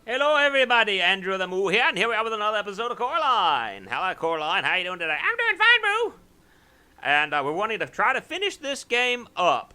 Hello, everybody. Andrew the Moo here, and here we are with another episode of Coraline. Hello, Coraline. How you doing today? I'm doing fine, Moo. And we're wanting to try to finish this game up.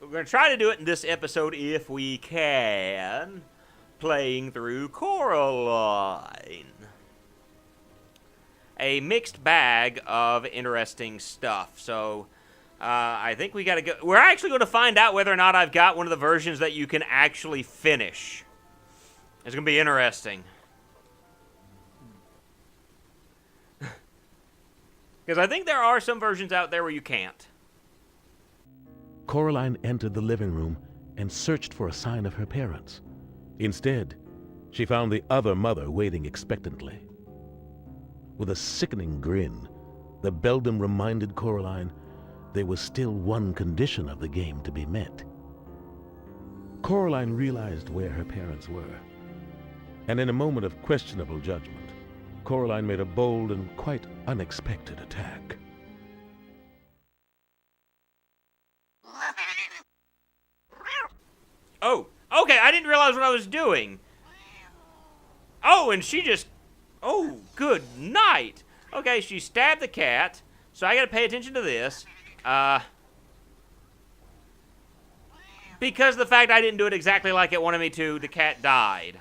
We're going to try to do it in this episode if we can, playing through Coraline. A mixed bag of interesting stuff. So, I think we got to go. We're actually going to find out whether or not I've got one of the versions that you can actually finish. It's going to be interesting. Because I think there are some versions out there where you can't. Coraline entered the living room and searched for a sign of her parents. Instead, she found the other mother waiting expectantly. With a sickening grin, the beldam reminded Coraline there was still one condition of the game to be met. Coraline realized where her parents were, and in a moment of questionable judgment, Coraline made a bold and quite unexpected attack. Oh, okay, I didn't realize what I was doing. Oh, and she just... Oh, good night. Okay, she stabbed the cat, so I gotta pay attention to this. Because of the fact I didn't do it exactly like it wanted me to, the cat died.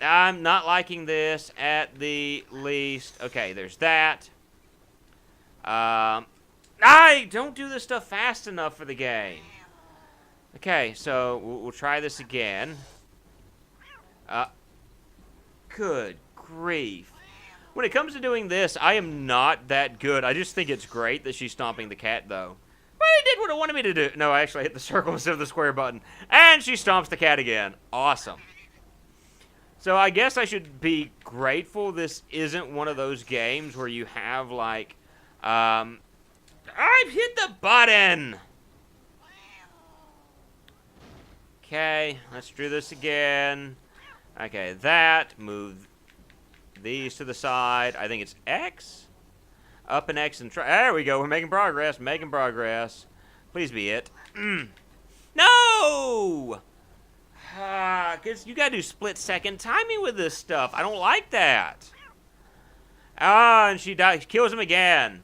I'm not liking this at the least. Okay, there's that. I don't do this stuff fast enough for the game. Okay, so we'll try this again. Good grief. When it comes to doing this, I am not that good. I just think it's great that she's stomping the cat, though. Well, it did what it wanted me to do. No, I actually hit the circle instead of the square button. And she stomps the cat again. Awesome. So I guess I should be grateful this isn't one of those games where you have, like, I've hit the button! Okay, let's do this again. Okay, that. Move these to the side. I think it's X? Up and X and try. There we go. We're making progress. Making progress. Please be it. No! Because you gotta do split-second timing with this stuff. I don't like that. And she dies. Kills him again.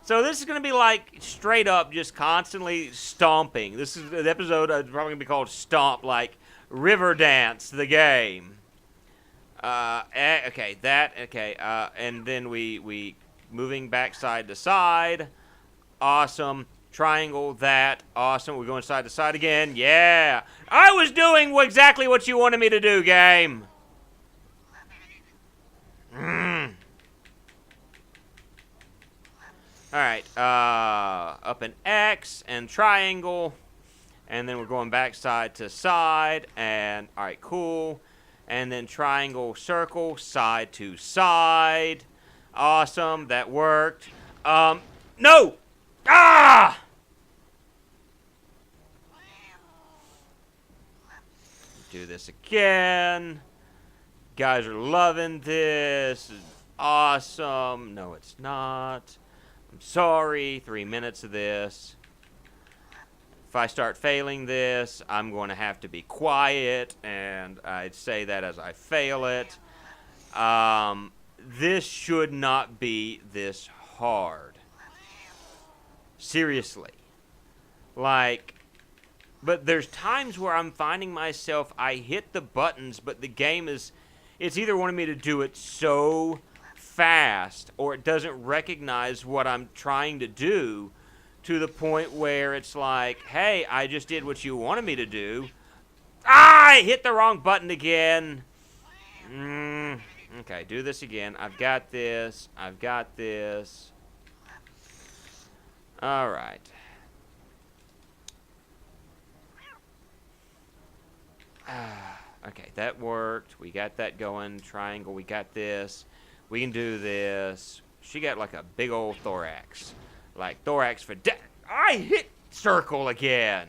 So this is gonna be like straight up, just constantly stomping. This is the episode. Probably gonna be called Stomp, like River Dance, the game. Okay, that. Okay, and then we moving back side to side. Awesome. Triangle, that. Awesome. We're going side to side again. Yeah. I was doing exactly what you wanted me to do, game. Alright. Up an X and triangle. And then we're going back side to side. And, alright, cool. And then triangle, circle, side to side. Awesome. That worked. No! Ah! Do this again. Guys are loving this. Awesome. No, it's not. I'm sorry. 3 minutes of this. If I start failing this, I'm going to have to be quiet, and I'd say that as I fail it. This should not be this hard. Seriously. Like... But there's times where I'm finding myself, I hit the buttons, but the game is, it's either wanting me to do it so fast, or it doesn't recognize what I'm trying to do, to the point where it's like, hey, I just did what you wanted me to do. Ah, I hit the wrong button again. Okay, do this again. I've got this. I've got this. All right. Okay, that worked. We got that going. Triangle, we got this. We can do this. She got like a big old thorax. Like thorax for I hit circle again.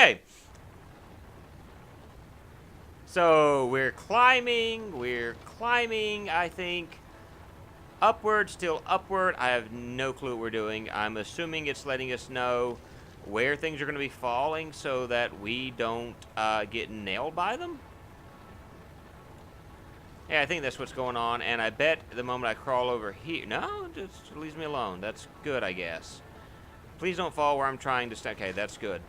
Okay. So, we're climbing, I think. Upward, still upward. I have no clue what we're doing. I'm assuming it's letting us know where things are going to be falling so that we don't get nailed by them. Yeah, I think that's what's going on, and I bet the moment I crawl over here... No, just leaves me alone. That's good, I guess. Please don't fall where I'm trying to... Okay, that's good.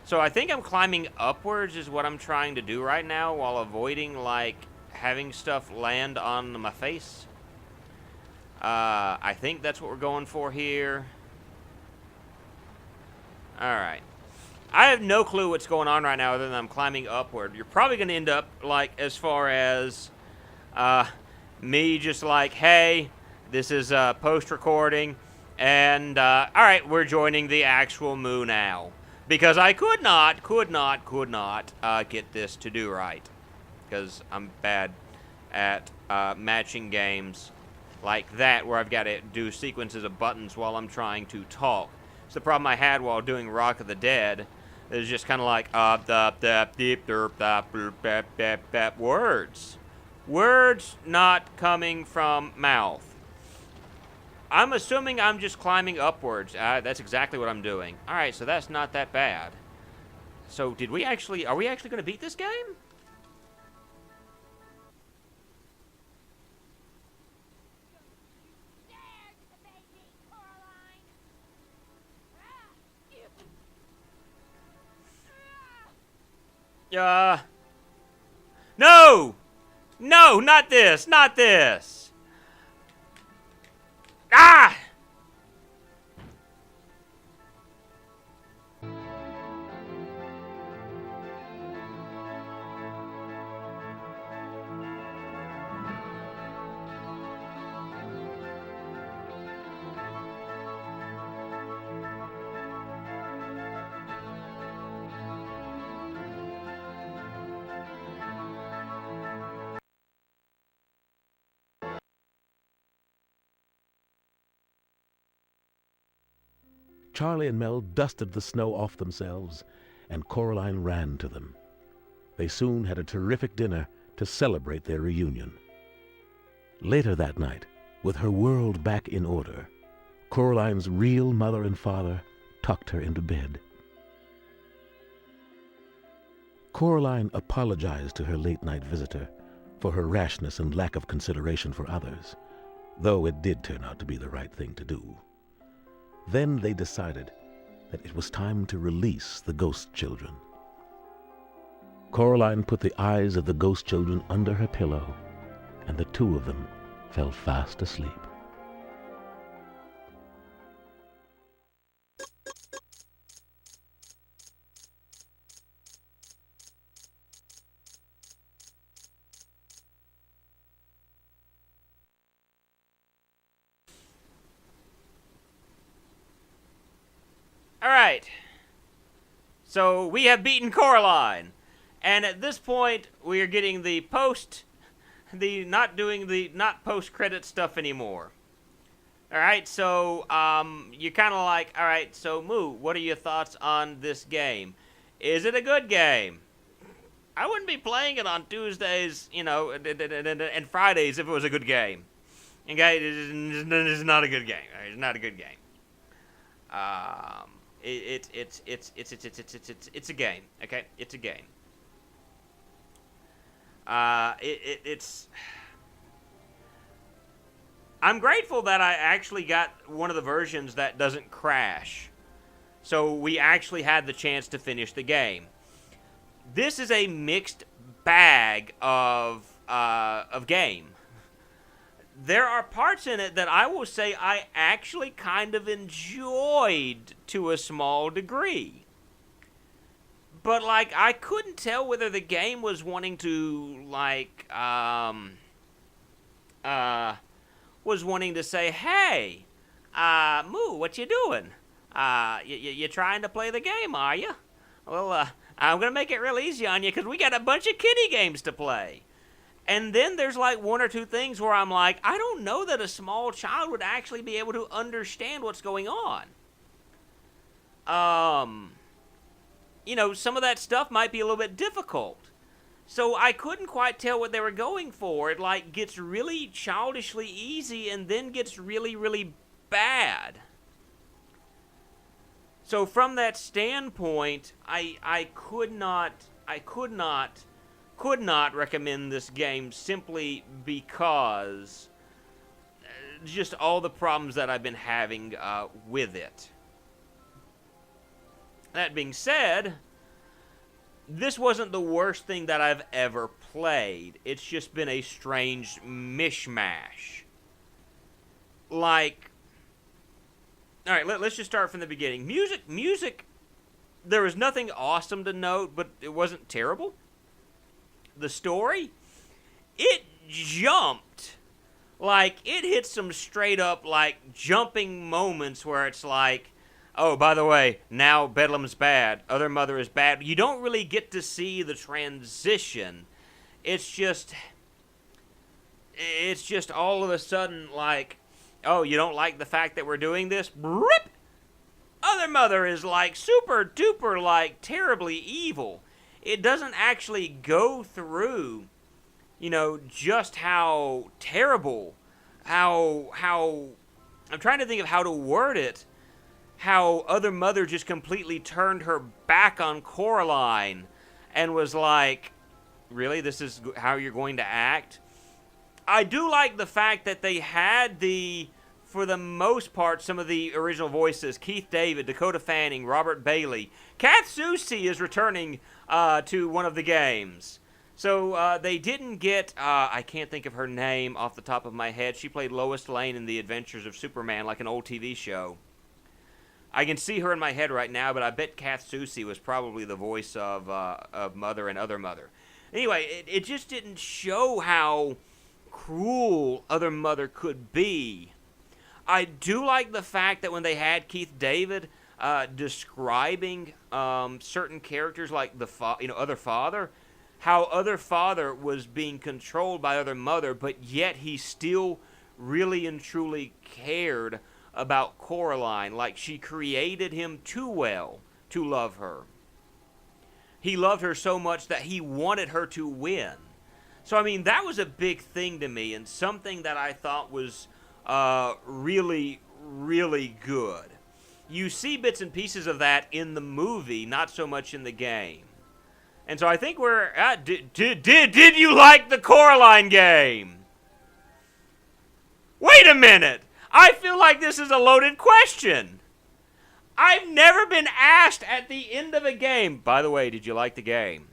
So I think I'm climbing upwards is what I'm trying to do right now while avoiding, like, having stuff land on my face. I think that's what we're going for here. Alright. I have no clue what's going on right now other than I'm climbing upward. You're probably going to end up, like, as far as me just like, hey, this is post-recording, and, alright, we're joining the actual moo now. Because I could not get this to do right. Because I'm bad at matching games like that, where I've got to do sequences of buttons while I'm trying to talk. It's the problem I had while doing Rock of the Dead. It was just kind of like, words. Words not coming from mouth. I'm assuming I'm just climbing upwards. That's exactly what I'm doing. Alright, so that's not that bad. So, are we actually going to beat this game? No! No, not this, not this! Ah! Charlie and Mel dusted the snow off themselves, and Coraline ran to them. They soon had a terrific dinner to celebrate their reunion. Later that night, with her world back in order, Coraline's real mother and father tucked her into bed. Coraline apologized to her late-night visitor for her rashness and lack of consideration for others, though it did turn out to be the right thing to do. Then they decided that it was time to release the ghost children. Coraline put the eyes of the ghost children under her pillow, and the two of them fell fast asleep. Alright. So, we have beaten Coraline. And at this point, we are getting the not post-credit stuff anymore. Alright, so, you're kind of like, alright, so, Moo, what are your thoughts on this game? Is it a good game? I wouldn't be playing it on Tuesdays, you know, and Fridays if it was a good game. Okay, it's not a good game. It's not a good game. It's a game. Okay, it's a game. I'm grateful that I actually got one of the versions that doesn't crash. So we actually had the chance to finish the game. This is a mixed bag of game. There are parts in it that I will say I actually kind of enjoyed to a small degree. But, like, I couldn't tell whether the game was wanting to, like, was wanting to say, hey, Moo, what you doing? You trying to play the game, are you? Well, I'm going to make it real easy on you because we got a bunch of kiddie games to play. And then there's like one or two things where I'm like, I don't know that a small child would actually be able to understand what's going on. some of that stuff might be a little bit difficult. So I couldn't quite tell what they were going for. It like gets really childishly easy and then gets really, really bad. So from that standpoint, I could not recommend this game simply because just all the problems that I've been having with it. That being said, this wasn't the worst thing that I've ever played. It's just been a strange mishmash. Like, all right, let's just start from the beginning. Music, there was nothing awesome to note, but it wasn't terrible. The story, it jumped. Like, it hit some straight up, like, jumping moments where it's like, oh, by the way, now Bedlam's bad. Other Mother is bad. You don't really get to see the transition. It's just all of a sudden like, oh, you don't like the fact that we're doing this? Rip! Other Mother is like super duper like terribly evil. It doesn't actually go through, just how terrible, how I'm trying to think of how to word it. How Other Mother just completely turned her back on Coraline and was like, really, this is how you're going to act? I do like the fact that they had for the most part, some of the original voices. Keith David, Dakota Fanning, Robert Bailey. Kath Soucie is returning to one of the games. So they didn't get, I can't think of her name off the top of my head. She played Lois Lane in The Adventures of Superman, like an old TV show. I can see her in my head right now, but I bet Kath Soucie was probably the voice of Mother and Other Mother. Anyway, it just didn't show how cruel Other Mother could be. I do like the fact that when they had Keith David describing certain characters like Other Father, how Other Father was being controlled by Other Mother, but yet he still really and truly cared about Coraline, like she created him too well to love her. He loved her so much that he wanted her to win. So, I mean, that was a big thing to me and something that I thought was really, really good. You see bits and pieces of that in the movie, not so much in the game. And so I think we're at, did you like the Coraline game? Wait a minute! I feel like this is a loaded question. I've never been asked at the end of a game, by the way, did you like the game?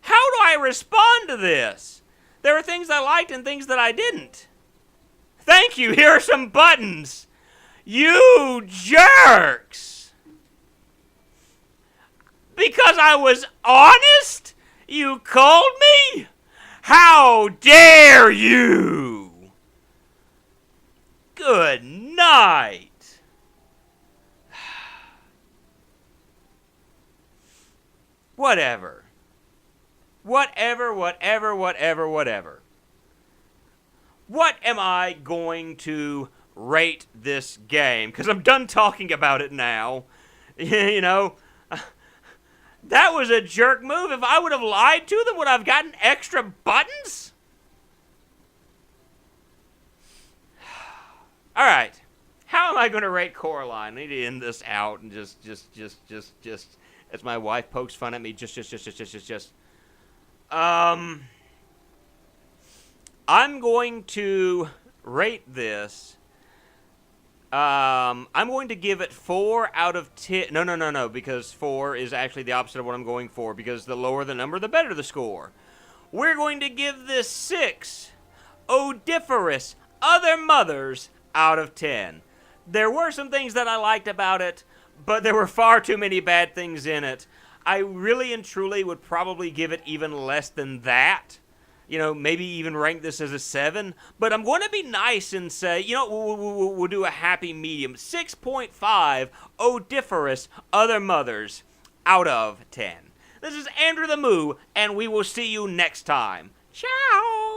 How do I respond to this? There are things I liked and things that I didn't. Thank you, here are some buttons. You jerks! Because I was honest? You called me? How dare you! Good night. Whatever. What am I going to rate this game? Because I'm done talking about it now. That was a jerk move. If I would have lied to them, would I have gotten extra buttons? All right, how am I going to rate Coraline? I need to end this out and just, as my wife pokes fun at me, I'm going to rate this. I'm going to give it 4 out of 10. No, because 4 is actually the opposite of what I'm going for, because the lower the number, the better the score. We're going to give this 6 odiferous Other Mothers out of 10. There were some things that I liked about it, but there were far too many bad things in it. I really and truly would probably give it even less than that. Maybe even rank this as a 7. But I'm going to be nice and say, we'll do a happy medium. 6.5 odiferous Other Mothers out of 10. This is Andrew the Moo, and we will see you next time. Ciao!